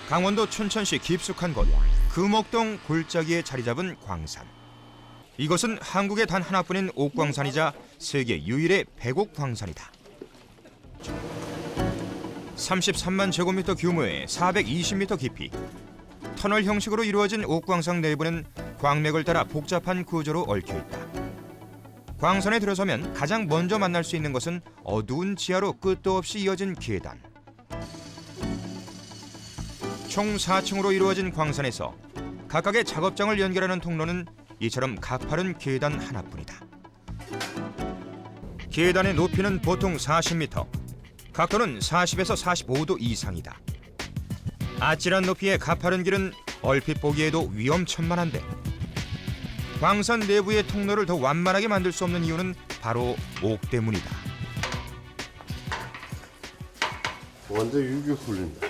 강원도 춘천시 깊숙한 곳 금옥동 골짜기에 자리 잡은 광산. 이것은 한국에 단 하나뿐인 옥광산이자 세계 유일의 백옥 광산이다. 33만 제곱미터 규모의 420m 깊이 터널 형식으로 이루어진 옥광산 내부는 광맥을 따라 복잡한 구조로 얽혀 있다. 광산에 들어서면 가장 먼저 만날 수 있는 것은 어두운 지하로 끝도 없이 이어진 계단. 총 4층으로 이루어진 광산에서 각각의 작업장을 연결하는 통로는 이처럼 가파른 계단 하나뿐이다. 계단의 높이는 보통 40m, 각도는 40에서 45도 이상이다. 아찔한 높이의 가파른 길은 얼핏 보기에도 위험천만한데 광산 내부의 통로를 더 완만하게 만들 수 없는 이유는 바로 옥 때문이다. 완전 유교 굴린다.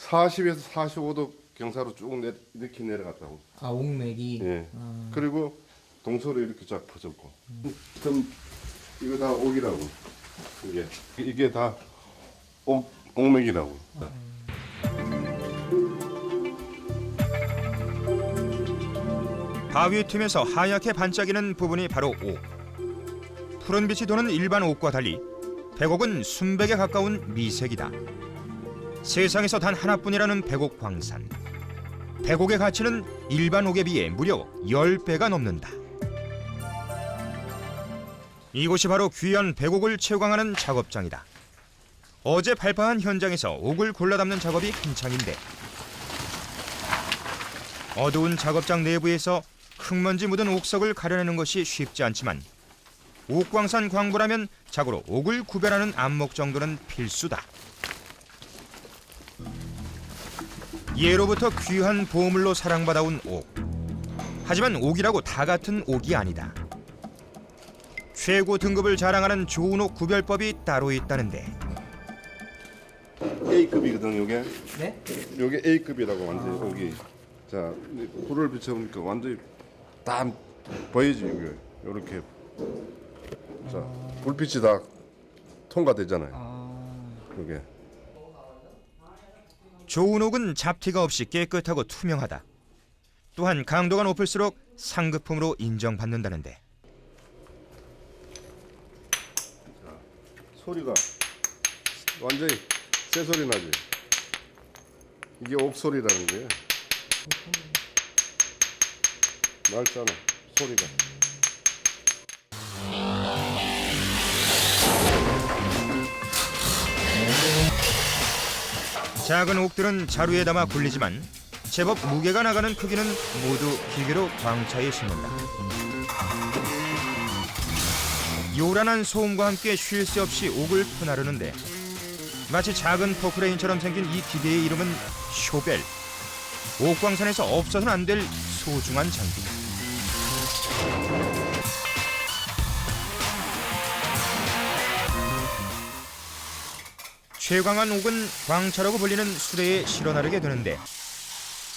40에서 45도 경사로 쭉 이렇게 내려갔다고. 아, 옥맥이. 예. 그리고 동서로 이렇게 쫙 퍼졌고. 그럼 이거 다 옥이라고. 이게 다 옥맥이라고. 바위 틈에서 하얗게 반짝이는 부분이 바로 옥. 푸른 빛이 도는 일반 옥과 달리 백옥은 순백에 가까운 미색이다. 세상에서 단 하나뿐이라는 백옥 광산. 백옥의 가치는 일반 옥에 비해 무려 10배가 넘는다. 이곳이 바로 귀한 백옥을 채광하는 작업장이다. 어제 발파한 현장에서 옥을 골라 담는 작업이 한창인데 어두운 작업장 내부에서 흙먼지 묻은 옥석을 가려내는 것이 쉽지 않지만 옥광산 광부라면 자고로 옥을 구별하는 안목 정도는 필수다. 예로부터 귀한 보물로 사랑받아온 옥. 하지만 옥이라고 다 같은 옥이 아니다. 최고 등급을 자랑하는 좋은 옥 구별법이 따로 있다는데 A급이거든 요게. 네? 요게 A급이라고 완전 옥이. 자, 불을 비춰보니까 완전히 다 보이지 이게. 요렇게. 자, 불빛이 다 통과되잖아요. 요게. 좋은 옥은 잡티가 없이 깨끗하고 투명하다. 또한 강도가 높을수록 상급품으로 인정받는다는데 소리가 완전히 새 소리 나지. 이게 옥소리라는 거예요. 맑잖아 소리가. 작은 옥들은 자루에 담아 굴리지만 제법 무게가 나가는 크기는 모두 기계로 광차에 심는다. 요란한 소음과 함께 쉴 새 없이 옥을 퍼나르는데 마치 작은 포크레인처럼 생긴 이 기계의 이름은 쇼벨. 옥광산에서 없어서는 안 될 소중한 장비다. 최강한 옥은 광차라고 불리는 수레에 실어 나르게 되는데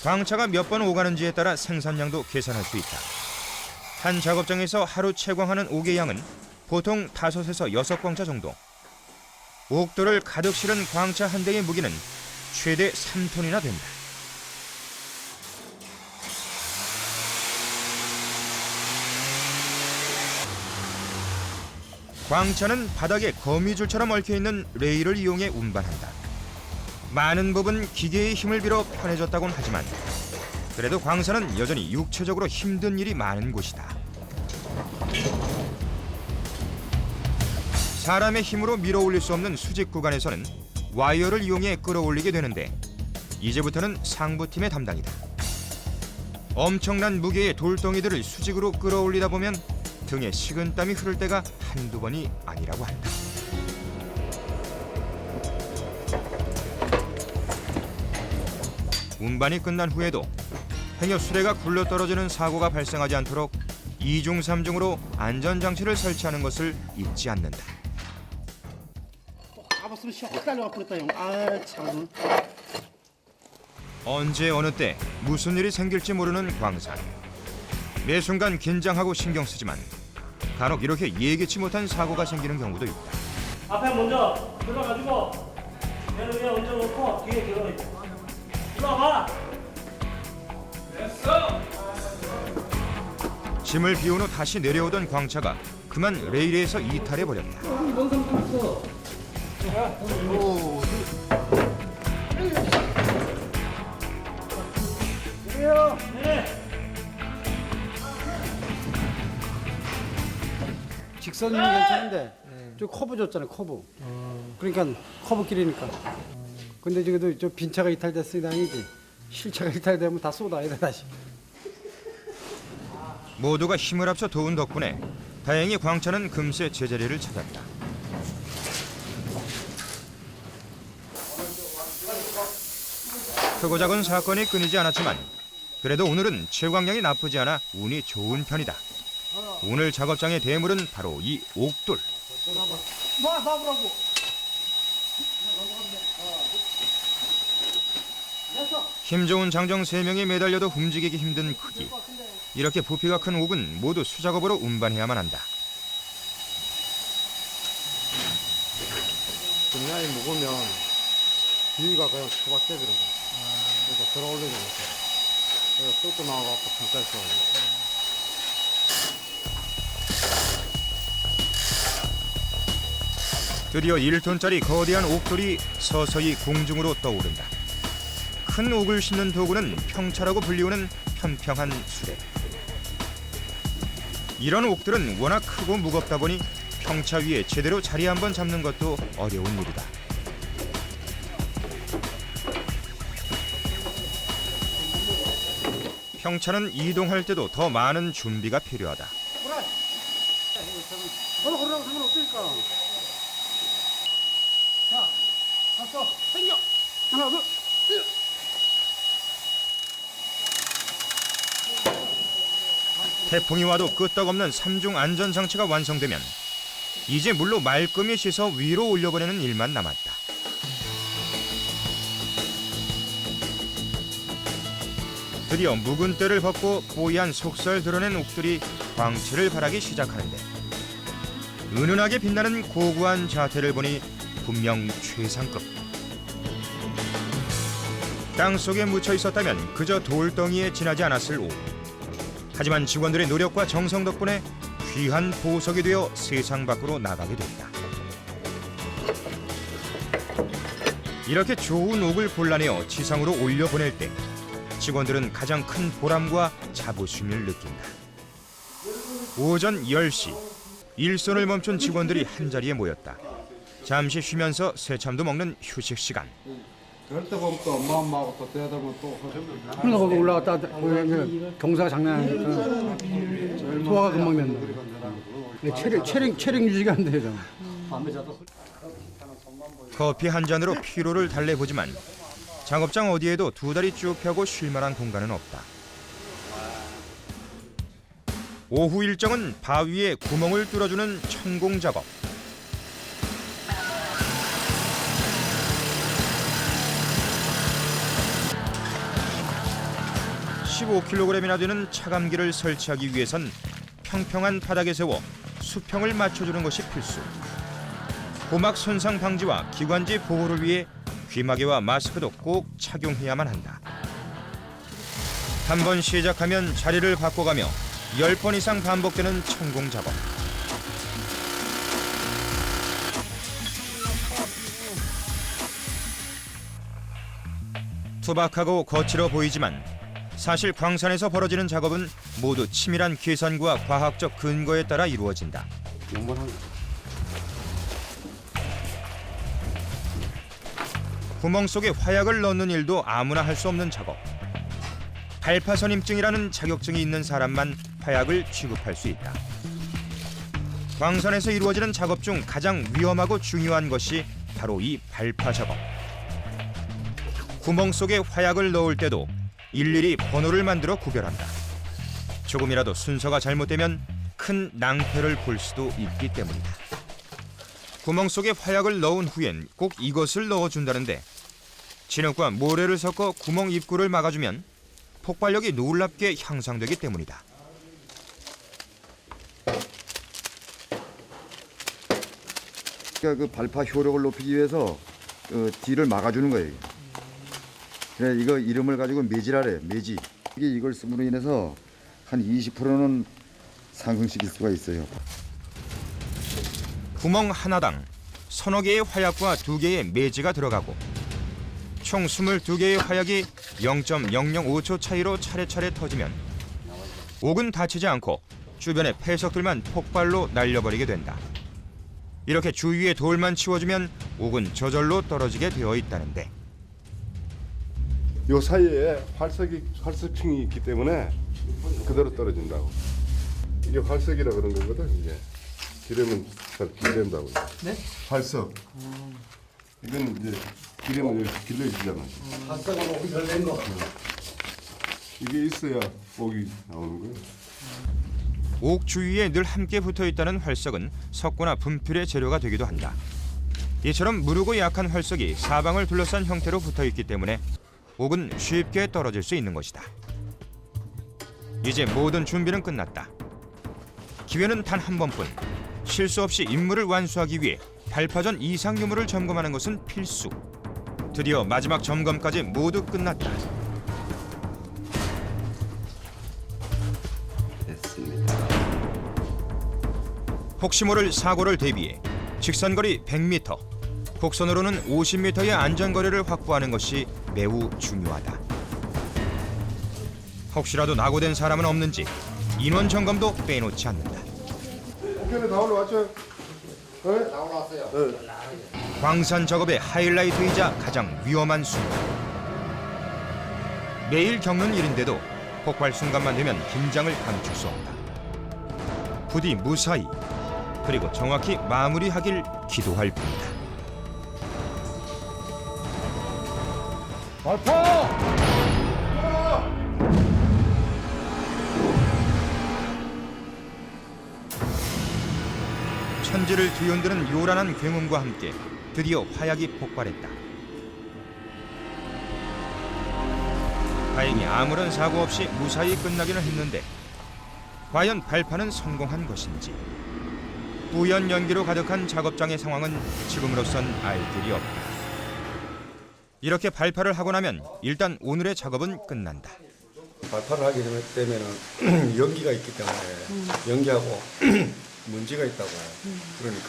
광차가 몇 번 오가는지에 따라 생산량도 계산할 수 있다. 한 작업장에서 하루 채광하는 옥의 양은 보통 5에서 6광차 정도. 옥돌을 가득 실은 광차 한 대의 무게는 최대 3톤이나 된다. 광차는 바닥에 거미줄처럼 얽혀있는 레일을 이용해 운반한다. 많은 부분 기계의 힘을 빌어 편해졌다곤 하지만 그래도 광산은 여전히 육체적으로 힘든 일이 많은 곳이다. 사람의 힘으로 밀어올릴 수 없는 수직 구간에서는 와이어를 이용해 끌어올리게 되는데 이제부터는 상부팀의 담당이다. 엄청난 무게의 돌덩이들을 수직으로 끌어올리다 보면 등에 식은땀이 흐를 때가 한두 번이 아니라고 한다. 운반이 끝난 후에도 행여 수레가 굴러떨어지는 사고가 발생하지 않도록 2중 3중으로 안전장치를 설치하는 것을 잊지 않는다. 가봤으면 확 달려가 버렸다 형. 아 참. 언제 어느 때 무슨 일이 생길지 모르는 광산. 매 순간 긴장하고 신경 쓰지만 간혹 이렇게 예기치 못한 사고가 생기는 경우도 있다. 앞에 먼저 들어가지고 얘는 그냥 얹어놓고 뒤에 들어가 있고. 짐을 비운 후 다시 내려오던 광차가 그만 레일에서 이탈해 버렸다. 직선이 괜찮은데 저 커브 줬잖아요, 커브. 그러니까 커브 길이니까. 근데 지금도 저 빈차가 이탈됐으니 다행이지. 실차가 이탈되면 다 쏟아야 돼 다시. 모두가 힘을 합쳐 도운 덕분에 다행히 광차는 금세 제자리를 찾았다. 크고 작은 사건이 끊이지 않았지만 그래도 오늘은 채광량이 나쁘지 않아 운이 좋은 편이다. 오늘 작업장의 대물은 바로 이 옥돌. 힘 좋은 장정 3명이 매달려도 움직이기 힘든 크기. 이렇게 부피가 큰 옥은 모두 수작업으로 운반해야만 한다. 분량이 묵으면 뒤가 그냥 초박대더라고. 그러니까 들어올리지 못해. 그래서 뚫고 나와갖고 평가를 써가지고. 드디어 1톤짜리 거대한 옥돌이 서서히 공중으로 떠오른다. 큰 옥을 싣는 도구는 평차라고 불리우는 편평한 수레. 이런 옥들은 워낙 크고 무겁다 보니 평차 위에 제대로 자리 한번 잡는 것도 어려운 일이다. 평차는 이동할 때도 더 많은 준비가 필요하다. 그러라고 하면 어떨까? 자, 갔어. 당겨. 하나, 둘. 태풍이 와도 끄떡없는 3중 안전장치가 완성되면 이제 물로 말끔히 씻어 위로 올려보내는 일만 남았다. 드디어 묵은 때를 벗고 뽀얀 속살 드러낸 옥들이 광채를 발하기 시작하는데 은은하게 빛나는 고고한 자태를 보니 분명 최상급. 땅속에 묻혀 있었다면 그저 돌덩이에 지나지 않았을 옥. 하지만 직원들의 노력과 정성 덕분에 귀한 보석이 되어 세상 밖으로 나가게 됐다. 이렇게 좋은 옥을 골라내어 지상으로 올려보낼 때 직원들은 가장 큰 보람과 자부심을 느낀다. 오전 10시, 일손을 멈춘 직원들이 한자리에 모였다. 잠시 쉬면서 새참도 먹는 휴식 시간. 그럴 때 보면 또 엄마하고 또 대하면 또 그러다 거기 올라갔다 경사가 장난 아니니까 소화가 금방 된다. 체력 유지가 안 되잖아. 커피 한 잔으로 피로를 달래보지만 작업장 어디에도 두 다리 쭉 펴고 쉴 만한 공간은 없다. 오후 일정은 바위에 구멍을 뚫어주는 천공 작업. 15kg이나 되는 차감기를 설치하기 위해선 평평한 바닥에 세워 수평을 맞춰주는 것이 필수. 고막 손상 방지와 기관지 보호를 위해 귀마개와 마스크도 꼭 착용해야만 한다. 한 번 시작하면 자리를 바꿔가며 10번 이상 반복되는 천공 작업. 투박하고 거칠어 보이지만 사실 광산에서 벌어지는 작업은 모두 치밀한 계산과 과학적 근거에 따라 이루어진다. 구멍 속에 화약을 넣는 일도 아무나 할 수 없는 작업. 발파선임증이라는 자격증이 있는 사람만 화약을 취급할 수 있다. 광산에서 이루어지는 작업 중 가장 위험하고 중요한 것이 바로 이 발파 작업. 구멍 속에 화약을 넣을 때도 일일이 번호를 만들어 구별한다. 조금이라도 순서가 잘못되면 큰 낭패를 볼 수도 있기 때문이다. 구멍 속에 화약을 넣은 후엔 꼭 이것을 넣어준다는데 진흙과 모래를 섞어 구멍 입구를 막아주면 폭발력이 놀랍게 향상되기 때문이다. 그러니까 그 발파 효력을 높이기 위해서 뒤를 막아주는 거예요. 그래 이거 이름을 가지고 매지라래. 매지. 이걸 쓰므로 인해서 한 20%는 상승시킬 수가 있어요. 구멍 하나당 서너 개의 화약과 2개의 매지가 들어가고 총 22개의 화약이 0.005초 차이로 차례차례 터지면 옥은 다치지 않고 주변의 폐석들만 폭발로 날려버리게 된다. 이렇게 주위의 돌만 치워주면 옥은 저절로 떨어지게 되어 있다는데 요 사이에 활석층이 있기 때문에 그대로 떨어진다고. 이게 활석이라 그런 거거든. 이게 기름은 잘 길된다고. 네? 활석. 이건 이제 기름은 이렇게 길러지잖아. 활석은 옥이 덜 된 거. 이게 있어야 옥이 나오는 거예요. 옥 주위에 늘 함께 붙어있다는 활석은 석고나 분필의 재료가 되기도 한다. 이처럼 무르고 약한 활석이 사방을 둘러싼 형태로 붙어있기 때문에 옥은 쉽게 떨어질 수 있는 것이다. 이제 모든 준비는 끝났다. 기회는 단 한 번뿐. 실수 없이 임무를 완수하기 위해 발파 전 이상 유무를 점검하는 것은 필수. 드디어 마지막 점검까지 모두 끝났다. 혹시 모를 사고를 대비해 직선거리 100m, 곡선으로는 50m의 안전거리를 확보하는 것이 매우 중요하다. 혹시라도 낙오된 사람은 없는지 인원 점검도 빼놓지 않는다. 오케이, 다 올라왔죠? 네? 다 올라왔어요. 네. 광산 작업의 하이라이트이자 가장 위험한 순간. 매일 겪는 일인데도 폭발 순간만 되면 긴장을 감출 수 없다. 부디 무사히 그리고 정확히 마무리하길 기도할 뿐이다. 천지를 뒤흔드는 요란한 굉음과 함께 드디어 화약이 폭발했다. 다행히 아무런 사고 없이 무사히 끝나기는 했는데 과연 발파는 성공한 것인지 뿌연 연기로 가득한 작업장의 상황은 지금으로선 알 길이 없다. 이렇게 발파를 하고 나면 일단 오늘의 작업은 끝난다. 발파를 하게 되면은 연기가 있기 때문에 연기하고 먼지가 있다고 그러니까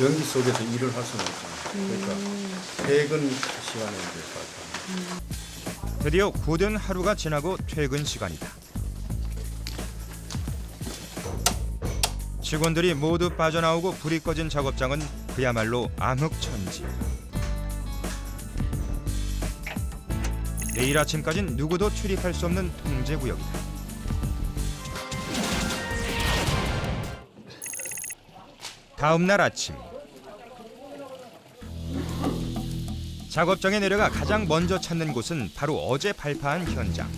연기 속에서 일을 할 수는 없잖아요. 그러니까 퇴근 시간에 이제 발파. 드디어 고된 하루가 지나고 퇴근 시간이다. 직원들이 모두 빠져나오고 불이 꺼진 작업장은 그야말로 암흑천지. 내일 아침까진 누구도 출입할 수 없는 통제구역이다. 다음 날 아침 작업장에 내려가 가장 먼저 찾는 곳은 바로 어제 발파한 현장.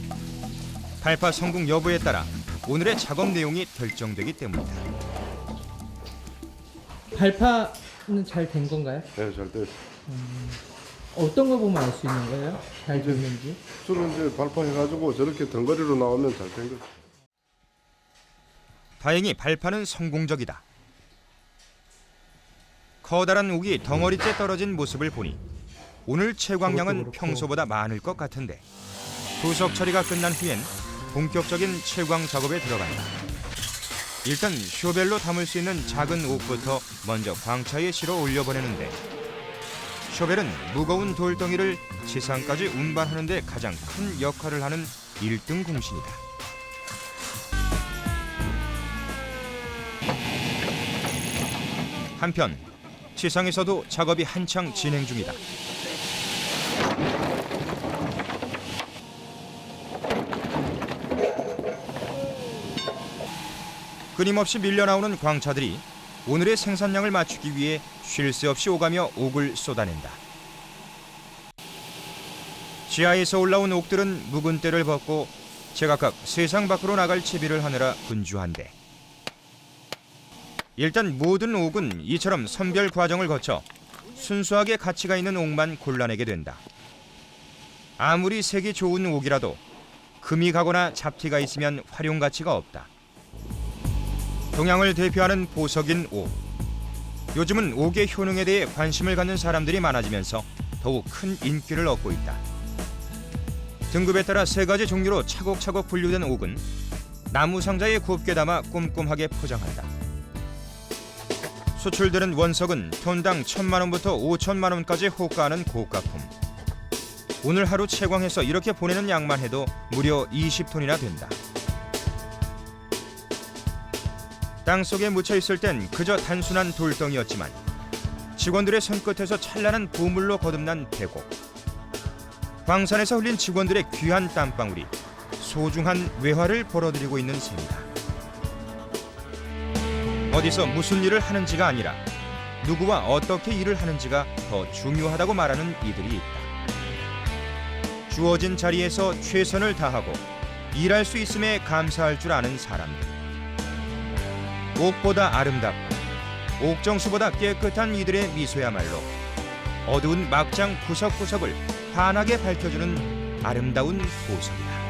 발파 성공 여부에 따라 오늘의 작업 내용이 결정되기 때문이다. 발파는 잘 된 건가요? 네, 잘 됐어. 어떤 거 보면 알 수 있는 거예요? 잘 됐는지? 주로 이제 발파해가지고 저렇게 덩거리로 나오면 잘 된 거죠. 다행히 발파는 성공적이다. 커다란 옥이 덩어리째 떨어진 모습을 보니 오늘 채광량은 평소보다 많을 것 같은데 부석 처리가 끝난 후엔 본격적인 채광 작업에 들어간다. 일단 쇼벨로 담을 수 있는 작은 옥부터 먼저 광차에 실어 올려보내는데 쇼벨은 무거운 돌덩이를 지상까지 운반하는 데 가장 큰 역할을 하는 1등 공신이다. 한편 지상에서도 작업이 한창 진행 중이다. 끊임없이 밀려나오는 광차들이 오늘의 생산량을 맞추기 위해 쉴 새 없이 오가며 옥을 쏟아낸다. 지하에서 올라온 옥들은 묵은 때를 벗고 제각각 세상 밖으로 나갈 채비를 하느라 분주한데 일단 모든 옥은 이처럼 선별 과정을 거쳐 순수하게 가치가 있는 옥만 골라내게 된다. 아무리 색이 좋은 옥이라도 금이 가거나 잡티가 있으면 활용 가치가 없다. 동양을 대표하는 보석인 옥. 요즘은 옥의 효능에 대해 관심을 갖는 사람들이 많아지면서 더욱 큰 인기를 얻고 있다. 등급에 따라 3가지 종류로 차곡차곡 분류된 옥은 나무 상자에 곱게 담아 꼼꼼하게 포장한다. 수출되는 원석은 톤당 1,000만 원부터 5천만 원까지 호가하는 고가품. 오늘 하루 채광해서 이렇게 보내는 양만 해도 무려 20톤이나 된다. 땅속에 묻혀 있을 땐 그저 단순한 돌덩이였지만 직원들의 손끝에서 찬란한 보물로 거듭난 대곡. 광산에서 흘린 직원들의 귀한 땀방울이 소중한 외화를 벌어들이고 있는 셈이다. 어디서 무슨 일을 하는지가 아니라 누구와 어떻게 일을 하는지가 더 중요하다고 말하는 이들이 있다. 주어진 자리에서 최선을 다하고 일할 수 있음에 감사할 줄 아는 사람들. 옥보다 아름답고 옥정수보다 깨끗한 이들의 미소야말로 어두운 막장 구석구석을 환하게 밝혀주는 아름다운 보석이다.